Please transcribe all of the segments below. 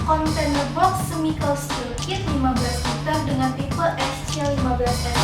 container box chemical steel kit 15 liter dengan tipe SC15SK.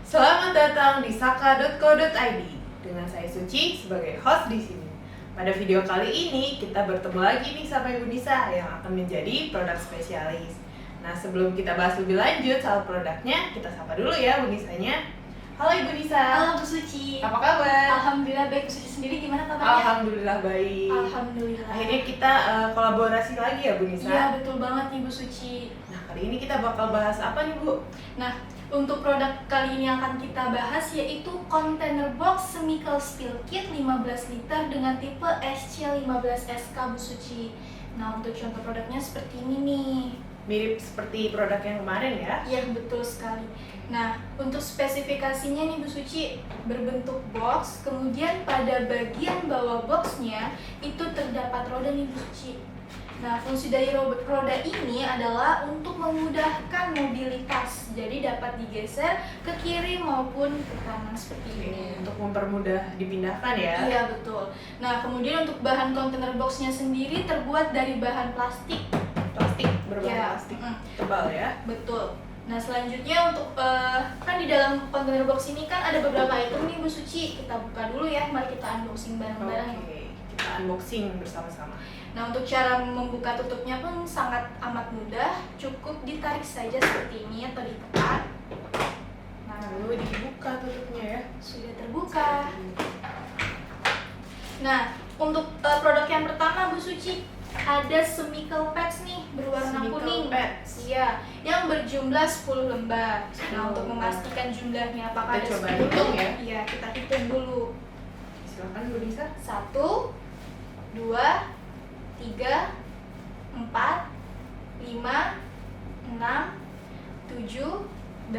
Selamat datang di saka.co.id dengan saya Suci sebagai host di sini. Pada video kali ini kita bertemu lagi nih sama Ibu Nisa yang akan menjadi produk spesialis. Nah, sebelum kita bahas lebih lanjut soal produknya, kita sapa dulu ya Bu Nisanya. Halo Ibu Nisa. Halo Bu Suci. Apa kabar? Alhamdulillah baik. Bu Suci sendiri gimana kabarnya? Alhamdulillah baik. Alhamdulillah. Akhirnya kita kolaborasi lagi ya Bu Nisa. Iya betul banget nih Bu Suci. Nah, kali ini kita bakal bahas apa nih Bu? Nah, untuk produk kali ini akan kita bahas yaitu container box chemical steel kit 15 liter dengan tipe SC15SK Bu Suci. Nah, untuk contoh produknya seperti ini nih. Mirip seperti produk yang kemarin ya? Iya, betul sekali. Nah, untuk spesifikasinya nih Bu Suci, berbentuk box, kemudian pada bagian bawah boxnya itu terdapat roda nih Bu Suci. Nah, fungsi dari roda ini adalah untuk memudahkan mobilitas, jadi dapat digeser ke kiri maupun ke kanan seperti ini. Untuk mempermudah dipindahkan ya? Iya, betul. Nah, kemudian untuk bahan container boxnya sendiri terbuat dari bahan plastik. Plastik, berbahan Ya, plastik tebal ya? Betul. Nah, selanjutnya untuk kan di dalam container box ini kan ada beberapa item nih Bu Suci. Kita buka dulu ya, mari kita unboxing bareng-bareng. Oke, kita unboxing bersama-sama. Nah, untuk cara membuka tutupnya pun sangat amat mudah, cukup ditarik saja seperti ini atau ditekan. Nah, Lalu dibuka tutupnya ya? sudah terbuka. Nah, untuk produk yang pertama Bu Suci, ada chemical pads nih berwarna Chemical kuning. pads. Iya, yang berjumlah 10 lembar. Nah, untuk memastikan jumlahnya apakah Kita ada coba 10, hitung ya. Iya, kita hitung dulu. Silakan Bu Nisa. 1 2 3 4 5 6 7 8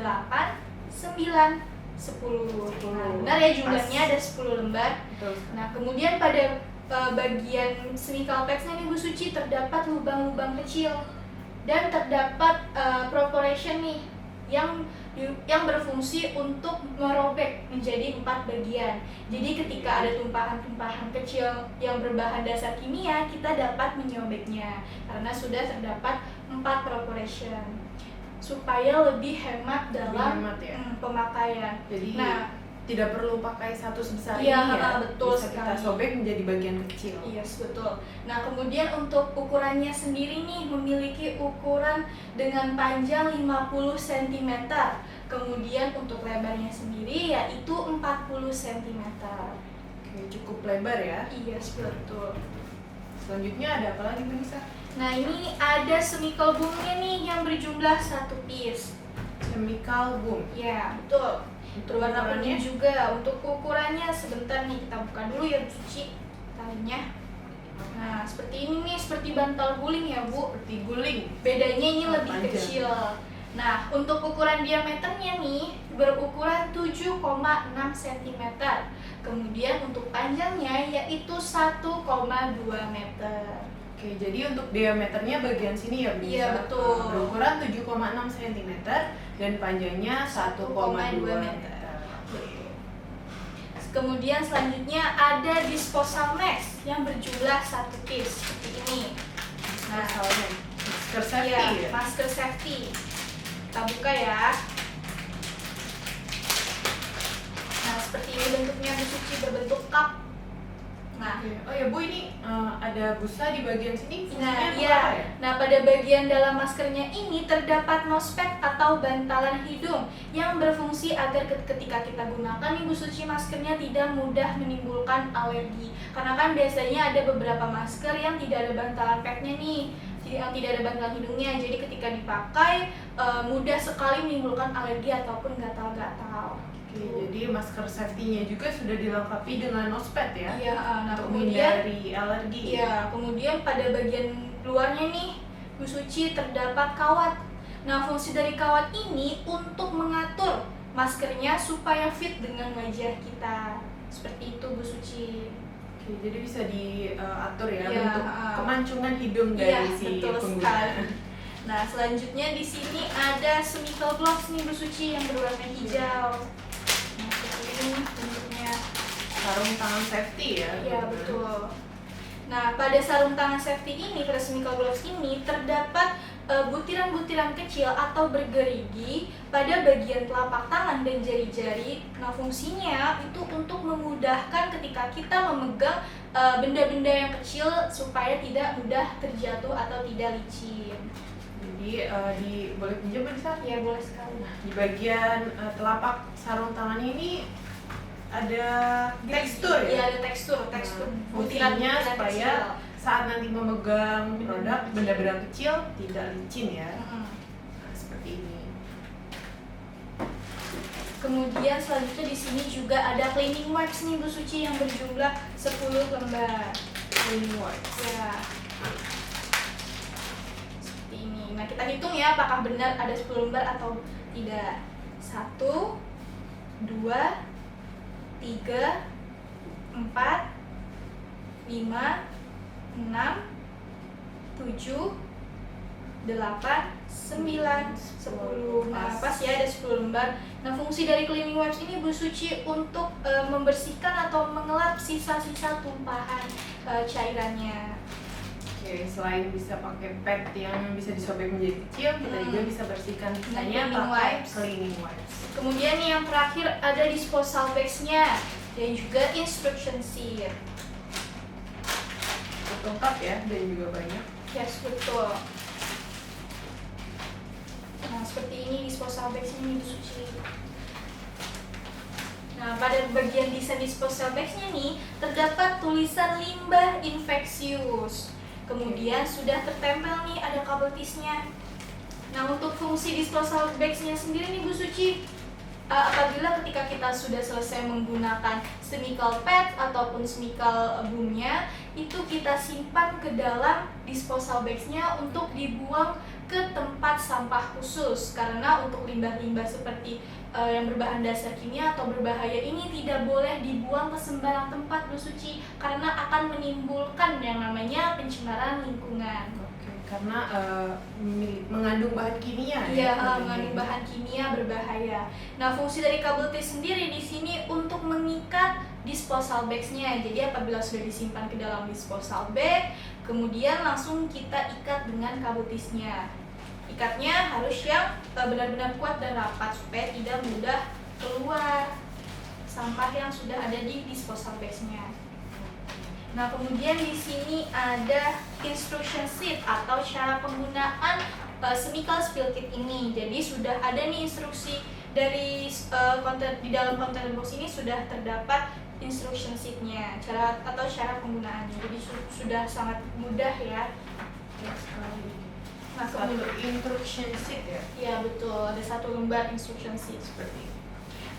9 10. Nah, benar ya jumlahnya ada 10 lembar. Betul. Nah, kemudian pada bagian chemical pads-nya nih Bu Suci terdapat lubang-lubang kecil dan terdapat perforation nih yang berfungsi untuk merobek menjadi 4 bagian. Jadi ketika ada tumpahan-tumpahan kecil yang berbahan dasar kimia, kita dapat menyobeknya karena sudah terdapat 4 perforation supaya lebih hemat dalam ya? pemakaian. Jadi Nah, tidak perlu pakai satu sebesar iya, ini ya? betul Bisa kita sekali. sobek menjadi bagian kecil. Yes, betul. Nah, kemudian untuk ukurannya sendiri nih memiliki ukuran dengan panjang 50 cm. Kemudian untuk lebarnya sendiri yaitu 40 cm. Oke, cukup lebar ya? Yes, betul. Selanjutnya ada apa lagi Bu Nisa? Nah, ini ada chemical boom-nya nih yang berjumlah 1 piece. Chemical boom. Ya, betul. Untuk Berwarna ukurannya? kuning juga. Untuk ukurannya sebentar nih kita buka dulu ya Bu Suci talinya. Nah, seperti ini nih, seperti bantal guling ya Bu. Seperti guling. Bedanya ini lebih Panjang. kecil. Nah, untuk ukuran diameternya nih berukuran 7,6 cm. Kemudian untuk panjangnya yaitu 1,2 meter. Oke, jadi untuk diameternya bagian sini ya Bu Nisa? Iya, betul. Berukuran 7,6 cm dan panjangnya 1,2 meter. Kemudian selanjutnya ada disposal mask yang berjumlah 1 piece seperti ini. Nah, Misalnya masker safety iya, ya? masker safety. Kita buka ya. Nah, seperti ini bentuknya Bu Suci, berbentuk cup. Nah, Oh ya Bu, ini ada busa di bagian sini. Nah, Fungsinya iya. apa ya? Nah, pada bagian dalam maskernya ini terdapat nose-pad atau bantalan hidung yang berfungsi agar ketika kita gunakan nih Bu Suci, maskernya tidak mudah menimbulkan alergi. Karena kan biasanya ada beberapa masker yang tidak ada bantalan padnya nih, yang tidak ada bantalan hidungnya. Jadi ketika dipakai mudah sekali menimbulkan alergi ataupun gatal-gatal. Oke, jadi masker safety-nya juga sudah dilengkapi dengan nosepad ya? Iya, nah Untuk kemudian menghindari alergi. iya, kemudian pada bagian luarnya nih Bu Suci terdapat kawat. Nah, fungsi dari kawat ini untuk mengatur maskernya supaya fit dengan wajah kita. Seperti itu Bu Suci. Oke, jadi bisa diatur ya Iya, bentuk kemancungan hidung dari iya, si betul pengguna. sekali. Nah, selanjutnya di sini ada chemical gloves nih Bu Suci yang berwarna hijau. Nah, seperti ini bentuknya. Sarung tangan safety ya? Iya, betul. Nah, pada sarung tangan safety ini, pada chemical gloves ini terdapat butiran-butiran kecil atau bergerigi pada bagian telapak tangan dan jari-jari. Nah, fungsinya itu untuk memudahkan ketika kita memegang benda-benda yang kecil supaya tidak mudah terjatuh atau tidak licin. Jadi boleh pinjam bisa? Ya, boleh sekali. Di bagian telapak sarung tangan ini ada tekstur Iya, ya? ada tekstur Fungsinya butiran-butiran supaya kecil. saat nanti memegang produk benda-benda kecil tidak licin ya. Mm-mm. Nah, seperti ini. Kemudian selanjutnya di sini juga ada cleaning wipes nih Bu Suci yang berjumlah 10 lembar. Cleaning wipes. Ya. Seperti ini. Nah, kita hitung ya apakah benar ada 10 lembar atau tidak. 1 2 3 4 5 6 7 8 9 10. Nah, pas ya ada 10 lembar. Nah, fungsi dari cleaning wipes ini Bu Suci untuk membersihkan atau mengelap sisa-sisa tumpahan cairannya. Oke, selain bisa pakai pad yang bisa disobek menjadi kecil, kita juga bisa bersihkan sisanya Cleaning pakai wipes. cleaning wipes. Kemudian yang terakhir ada disposal bags-nya dan juga instruction sheet. Cukup lengkap ya, dan juga banyak. Yes, betul. Nah, seperti ini disposal bags-nya nih Bu Suci. Nah, pada bagian desain disposal bags-nya nih terdapat tulisan limbah infeksius. Kemudian sudah tertempel nih ada kabel tisnya. Nah, untuk fungsi disposal bags-nya sendiri nih Bu Suci, apabila ketika kita sudah selesai menggunakan chemical pad ataupun chemical boomnya, itu kita simpan ke dalam disposal bags-nya untuk dibuang ke tempat sampah khusus. Karena untuk limbah-limbah seperti yang berbahan dasar kimia atau berbahaya ini tidak boleh dibuang ke sembarang tempat Bu Suci, karena akan menimbulkan yang namanya pencemaran lingkungan. Oke, karena mengandung bahan kimia Iya, ya. mengandung bahan kimia berbahaya. Nah, fungsi dari kabel tis sendiri di sini untuk mengikat disposal bags-nya. Jadi apabila sudah disimpan ke dalam disposal bag, kemudian langsung kita ikat dengan kabel tisnya. Ikatnya harus yang benar-benar kuat dan rapat supaya tidak mudah keluar sampah yang sudah ada di disposal bags-nya. Nah, kemudian di sini ada instruction sheet atau cara penggunaan chemical spill kit ini. Jadi sudah ada nih instruksi dari di dalam container box ini sudah terdapat instruction sheet-nya, cara penggunaannya. Jadi sudah sangat mudah ya. Nah, Satu instruction sheet ya. ya betul, ada 1 lembar instruction sheet. Seperti ini.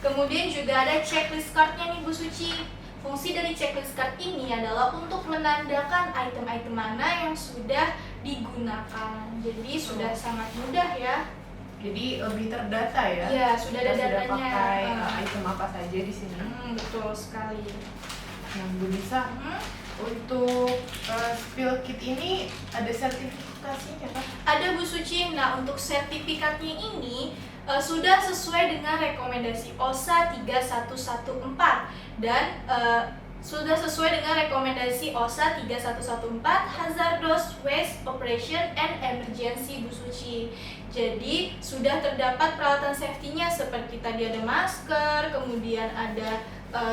Kemudian juga ada checklist card-nya nih Bu Suci. Fungsi dari checklist card ini adalah untuk menandakan item-item mana yang sudah digunakan. Jadi sudah sangat mudah ya. Jadi lebih terdata ya. Iya, sudah ada Kita sudah datanya. pakai item apa saja di sini. Betul sekali. Nah, Bu Nisa, untuk spill kit ini ada sertifikasinya kan? Ada Bu Suci. Nah, untuk sertifikatnya ini sudah sesuai dengan rekomendasi OSHA 3114 dan sudah sesuai dengan rekomendasi OSHA 3114 Hazardous Waste Operation and Emergency Bu Suci. Jadi sudah terdapat peralatan safety-nya seperti tadi ada masker, kemudian ada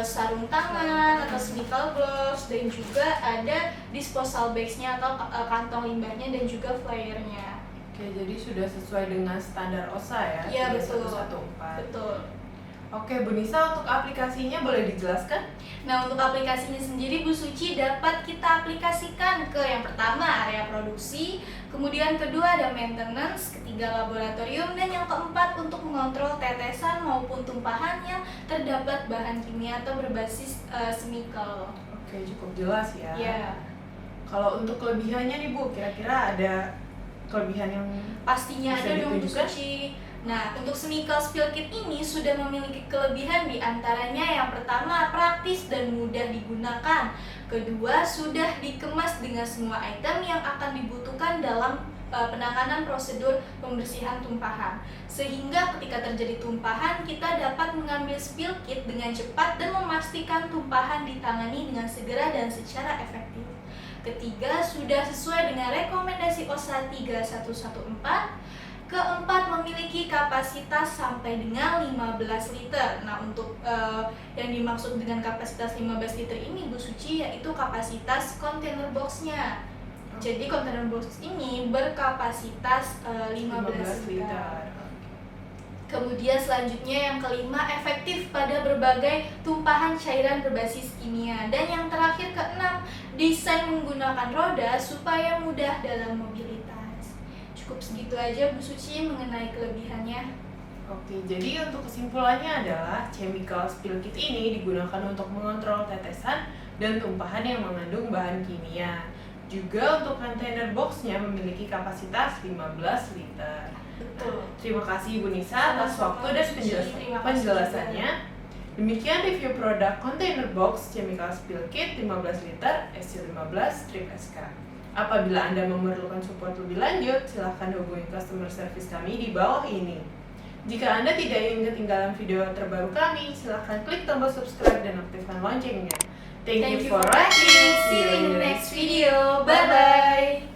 sarung tangan atau chemical gloves, dan juga ada disposal bags-nya atau kantong limbahnya dan juga flyer-nya. Oke, jadi sudah sesuai dengan standar OSHA ya? Iya, betul. 3114. Betul. Oke, Bu Nisa, untuk aplikasinya boleh dijelaskan? Nah, untuk aplikasinya sendiri Bu Suci dapat kita aplikasikan ke yang pertama area produksi, kemudian kedua ada maintenance, ketiga laboratorium, dan yang keempat untuk mengontrol tetesan maupun tumpahan yang terdapat bahan kimia atau berbasis chemical. Oke, cukup jelas ya. Ya, Kalau untuk kelebihannya nih Bu, kira-kira ada kelebihan yang pastinya bisa ada dong Bu ditunjukkan? Suci. Nah, untuk chemical spill kit ini sudah memiliki kelebihan, diantaranya yang pertama praktis dan mudah digunakan. Kedua, sudah dikemas dengan semua item yang akan dibutuhkan dalam penanganan prosedur pembersihan tumpahan. Sehingga ketika terjadi tumpahan, kita dapat mengambil spill kit dengan cepat dan memastikan tumpahan ditangani dengan segera dan secara efektif. Ketiga, sudah sesuai dengan rekomendasi OSHA 3114. Keempat, memiliki kapasitas sampai dengan 15 liter. Nah, untuk yang dimaksud dengan kapasitas 15 liter ini, Bu Suci, yaitu kapasitas container box-nya. Jadi container box ini berkapasitas 15 liter. Kemudian selanjutnya yang kelima, efektif pada berbagai tumpahan cairan berbasis kimia. Dan yang terakhir, keenam, desain menggunakan roda supaya mudah dalam mobilitas. Cukup segitu aja Bu Suci mengenai kelebihannya. Oke, jadi untuk kesimpulannya adalah chemical spill kit ini digunakan untuk mengontrol tetesan dan tumpahan yang mengandung bahan kimia. Juga untuk container box-nya memiliki kapasitas 15 liter. Betul. Terima kasih Ibu Nisa atas waktu dan penjelasannya. Demikian review produk container box chemical spill kit 15 liter SC15 strip SK. Apabila Anda memerlukan support lebih lanjut, silahkan hubungi customer service kami di bawah ini. Jika Anda tidak ingin ketinggalan video terbaru kami, silahkan klik tombol subscribe dan aktifkan loncengnya. Thank you for watching. See you in the next video. Bye-bye.